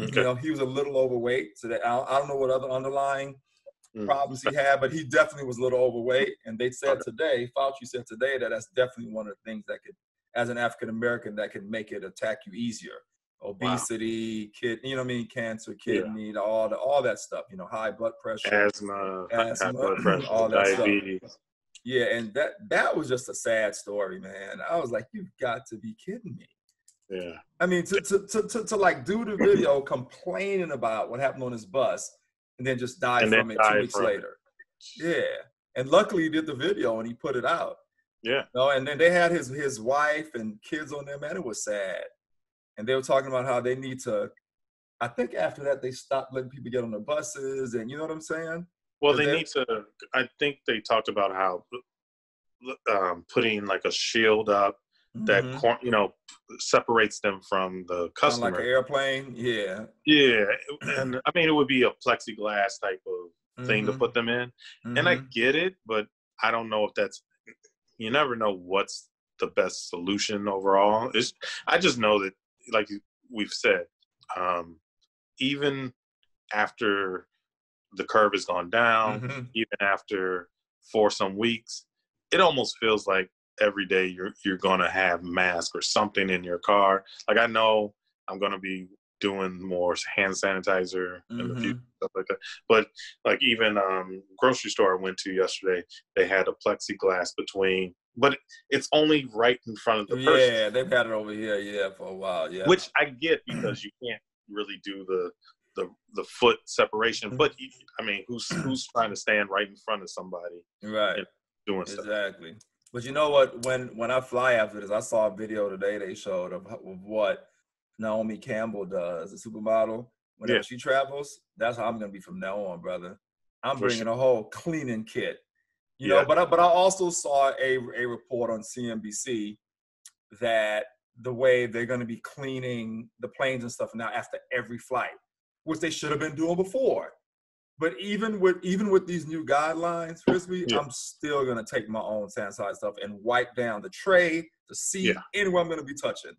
Okay. You know, he was a little overweight, so that I don't know what other underlying problems he had, but he definitely was a little overweight. And they said today, Fauci said today, that that's definitely one of the things that could, as an African American, that could make it attack you easier. Obesity, kidney, you know what I mean, cancer, kidney, all that stuff. You know, high blood pressure, asthma, high blood pressure, all that diabetes. Stuff. Yeah, and that was just a sad story, man. I was like, you've got to be kidding me. Yeah. I mean, to like do the video complaining about what happened on his bus and then just die from it 2 weeks later. Yeah. And luckily he did the video and he put it out. Yeah. No, and then they had his wife and kids on there, man. It was sad. And they were talking about how they need to, I think after that they stopped letting people get on the buses, and you know what I'm saying? Well, they need to, I think they talked about how putting like a shield up that, you know, separates them from the customer. Kind of like an airplane, yeah. Yeah, and I mean, it would be a plexiglass type of thing to put them in. And I get it, but I don't know if that's, you never know what's the best solution overall. I just know that, like we've said, even after the curve has gone down, even after for some weeks, it almost feels like every day you're gonna have mask or something in your car. Like, I know I'm gonna be doing more hand sanitizer in the future, stuff like that. But like even grocery store I went to yesterday, they had a plexiglass between, but it's only right in front of the person. Yeah, they've had it over here, for a while, yeah. Which I get, because you can't really do the foot separation. But I mean, who's trying to stand right in front of somebody, right, and doing stuff? Exactly. But you know what? When I fly after this, I saw a video today they showed of what Naomi Campbell does, the supermodel. Whenever she travels, that's how I'm gonna be from now on, brother. I'm bringing a whole cleaning kit, you know. But I also saw a report on CNBC that the way they're gonna be cleaning the planes and stuff now after every flight, which they should have been doing before. But even with these new guidelines, Frisbee, I'm still gonna take my own sanitizer stuff and wipe down the tray, the seat, anywhere I'm gonna be touching.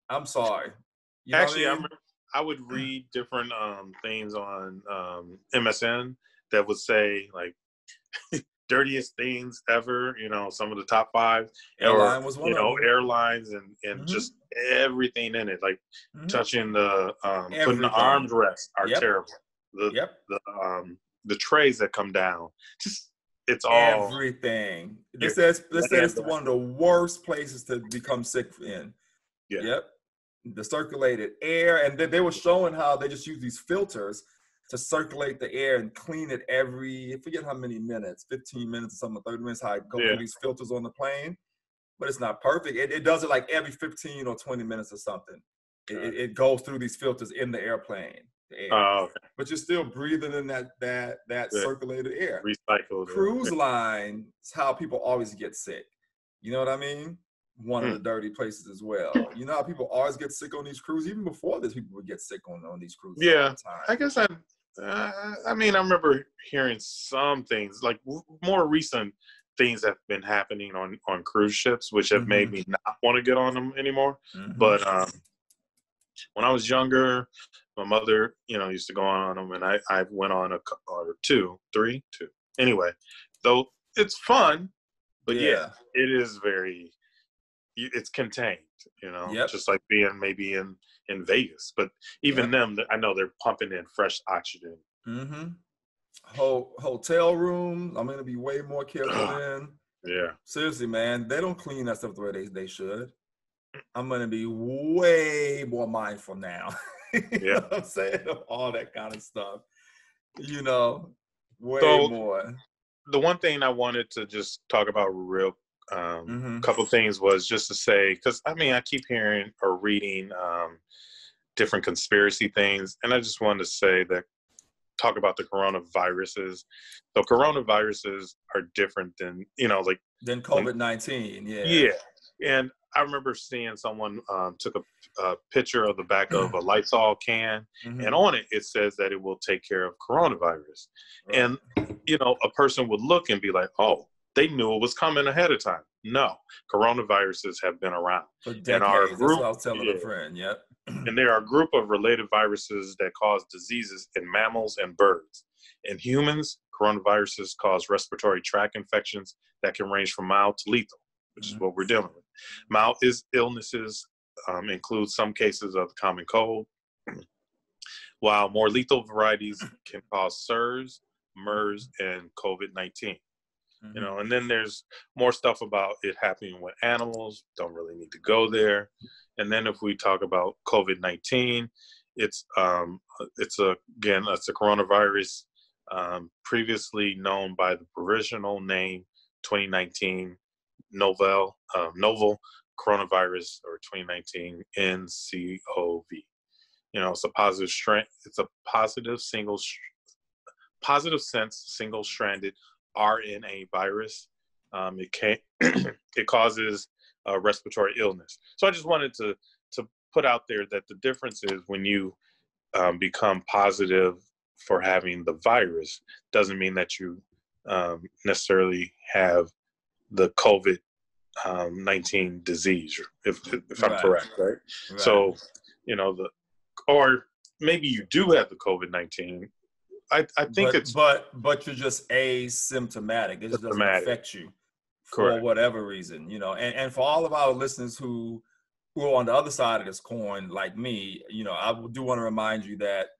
I'm sorry. You know Actually, what I mean? I would read different things on MSN that would say like dirtiest things ever. You know, some of the top 5. Airline was one of them. Airlines and just everything in it, like touching the putting the arms rest are terrible. The trays that come down, just it's all everything. They said it's one of the worst places to become sick in. Yep. The circulated air, and they were showing how they just use these filters to circulate the air and clean it every, I forget how many minutes, 15 minutes or something, 30 minutes, how it goes through these filters on the plane. But it's not perfect. It does it like every 15 or 20 minutes or something. It goes through these filters in the airplane. But you're still breathing in that circulated air. Recycled. Cruise line is how people always get sick. You know what I mean? One of the dirty places as well. You know how people always get sick on these cruises? Even before this, people would get sick on these cruises all the time. I guess I mean, I remember hearing some things, like more recent things that have been happening on cruise ships, which have made me not want to get on them anymore. But when I was younger, my mother, used to go on them, and I went on two. Anyway, though it's fun, but it is it's contained, just like being maybe in Vegas. But even them, I know they're pumping in fresh oxygen. Hotel room, I'm going to be way more careful in. Yeah. Seriously, man, they don't clean that stuff the way they should. I'm going to be way more mindful now. You know what I'm saying? Of all that kind of stuff, way more. The one thing I wanted to just talk about real couple things was just to say, because I keep hearing or reading different conspiracy things, and I just wanted to say that talk about the coronaviruses. So coronaviruses are different than than COVID-19. Yeah, and I remember seeing someone took a picture of the back of a Lysol can, and on it says that it will take care of coronavirus. Right. And a person would look and be like, "Oh, they knew it was coming ahead of time." No, coronaviruses have been around for decades. And our group, that's what I was telling a friend. Yep. And there are a group of related viruses that cause diseases in mammals and birds. In humans, coronaviruses cause respiratory tract infections that can range from mild to lethal, which is what we're dealing with. Mild illnesses include some cases of the common cold, while more lethal varieties can cause SARS, MERS, and COVID-19. And then there's more stuff about it happening with animals. Don't really need to go there. And then if we talk about COVID-19, it's a coronavirus previously known by the provisional name 2019 novel coronavirus, or 2019 nCoV. It's a positive single-stranded RNA virus. It causes respiratory illness. So I just wanted to put out there that the difference is when you become positive for having the virus doesn't mean that you necessarily have the COVID-19 disease, if I'm correct, right? So, or maybe you do have the COVID-19. I think but you're just asymptomatic. It just doesn't affect you for whatever reason, and for all of our listeners who are on the other side of this coin, like me, I do want to remind you that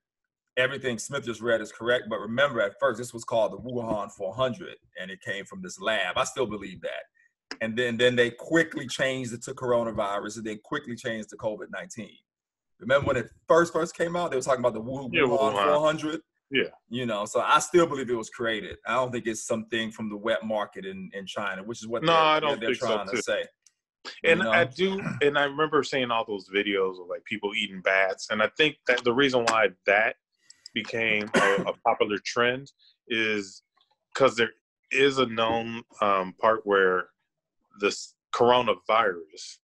everything Smith just read is correct. But remember, at first, this was called the Wuhan 400, and it came from this lab. I still believe that. And then they quickly changed it to coronavirus, and they quickly changed to COVID-19. Remember when it first came out, they were talking about the Wuhan 400? Yeah. So I still believe it was created. I don't think it's something from the wet market in China, which is what they're trying to say. And I remember seeing all those videos of like people eating bats. And I think that the reason why that became a popular trend is because there is a known part where this coronavirus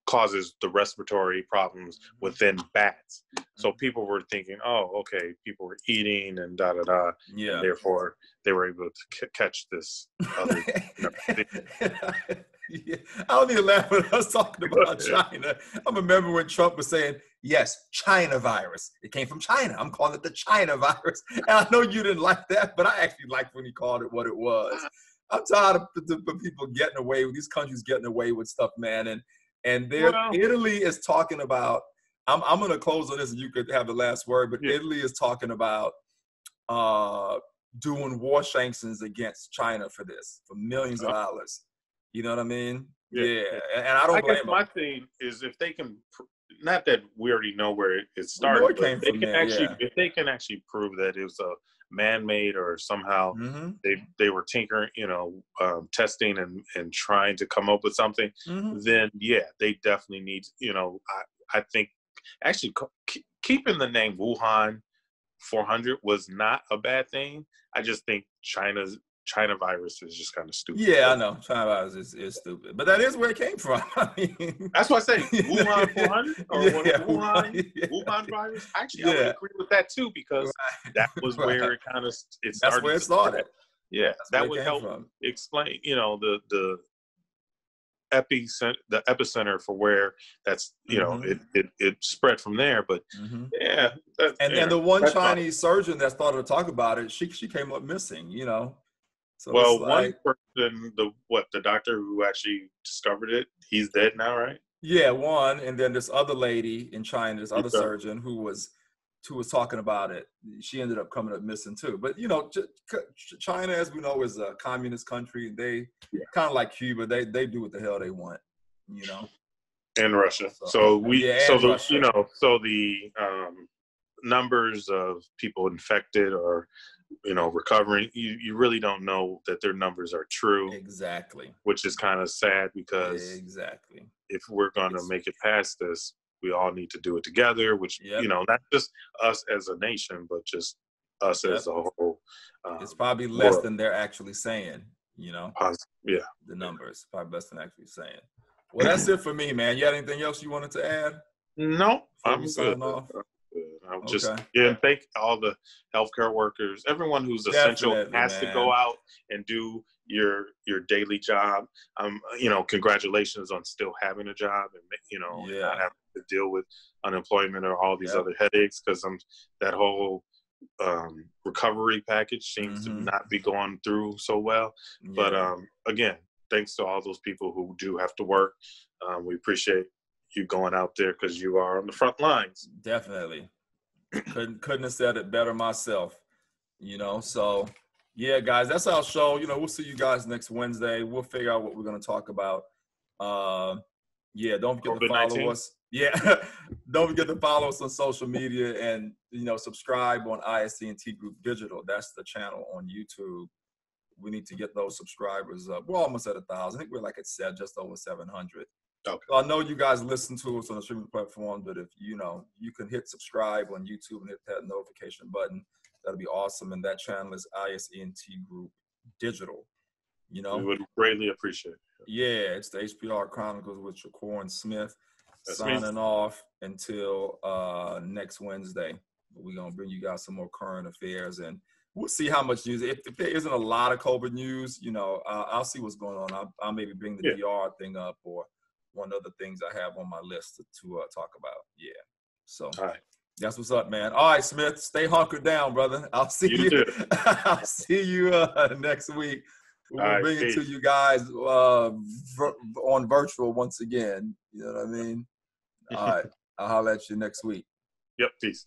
causes the respiratory problems within bats. So people were thinking, oh, okay, people were eating and da-da-da. Yeah. And therefore, they were able to catch this other thing. Yeah. I don't even laugh when I was talking about China. I remember when Trump was saying, yes, China virus. It came from China. I'm calling it the China virus. And I know you didn't like that, but I actually liked when he called it what it was. I'm tired of people getting away with these countries getting away with stuff, man. And Italy is talking about, I'm going to close on this and you could have the last word, but Italy is talking about doing war sanctions against China for this, for millions of dollars. You know what I mean? Yeah. And I don't blame them. My thing is if they can, not that we already know where it started, but if they can actually prove that it was a man-made or somehow they were tinkering, testing and trying to come up with something, then they definitely need, I think actually keeping the name Wuhan 400 was not a bad thing. I just think China virus is just kind of stupid. Yeah, I know. China virus is stupid. But that is where it came from. I mean, that's what I say. Wuhan 400 or Wuhan virus. Actually, I would agree with that too, because that was where it kind of started. That's where it started. Yeah, that would help explain, the epicenter for where that's, it spread from there. But and the one Chinese surgeon that started to talk about it, she came up missing, So one person, the doctor who actually discovered it, he's dead now, right? Yeah, one, and then this other lady in China, this other surgeon who was talking about it, she ended up coming up missing too. But China, as we know, is a communist country. They kind of like Cuba. They do what the hell they want. In Russia. So the numbers of people infected or, recovering, you really don't know that their numbers are true. Exactly. Which is kind of sad because if we're going to make it past this, we all need to do it together, which, not just us as a nation, but just us as a whole. It's probably less than they're actually saying, the numbers, probably less than actually saying. Well, that's it for me, man. You had anything else you wanted to add? No, I'm good. I'm just thank all the healthcare workers, everyone who's essential has to go out and do your daily job. Congratulations on still having a job and not having to deal with unemployment or all these other headaches, because that whole recovery package seems to not be going through so well. But again, thanks to all those people who do have to work. We appreciate you going out there because you are on the front lines. Definitely. Couldn't have said it better myself. So yeah, guys, that's our show. We'll see you guys next Wednesday. We'll figure out what we're going to talk about. Don't forget to follow us. Don't forget to follow us on social media and subscribe on ISCNT Group Digital. That's the channel on YouTube. We need to get those subscribers up. We're almost at 1,000. I think we're like at just over 700. Okay. So I know you guys listen to us on the streaming platform, but if you can hit subscribe on YouTube and hit that notification button, that'll be awesome. And that channel is ISCNT Group Digital. We would greatly appreciate it. Yeah, it's the HPR Chronicles with Shakur and Smith. Signing off until next Wednesday. We're gonna bring you guys some more current affairs, and we'll see how much news. If there isn't a lot of COVID news, I'll see what's going on. I'll maybe bring the DR thing up or one of the things I have on my list to talk about. Yeah. So that's what's up, man. All right, Smith, stay hunkered down, brother. I'll see you. I'll see you next week. We'll bring it to you guys on virtual once again. You know what I mean? All right. I'll holler at you next week. Yep. Peace.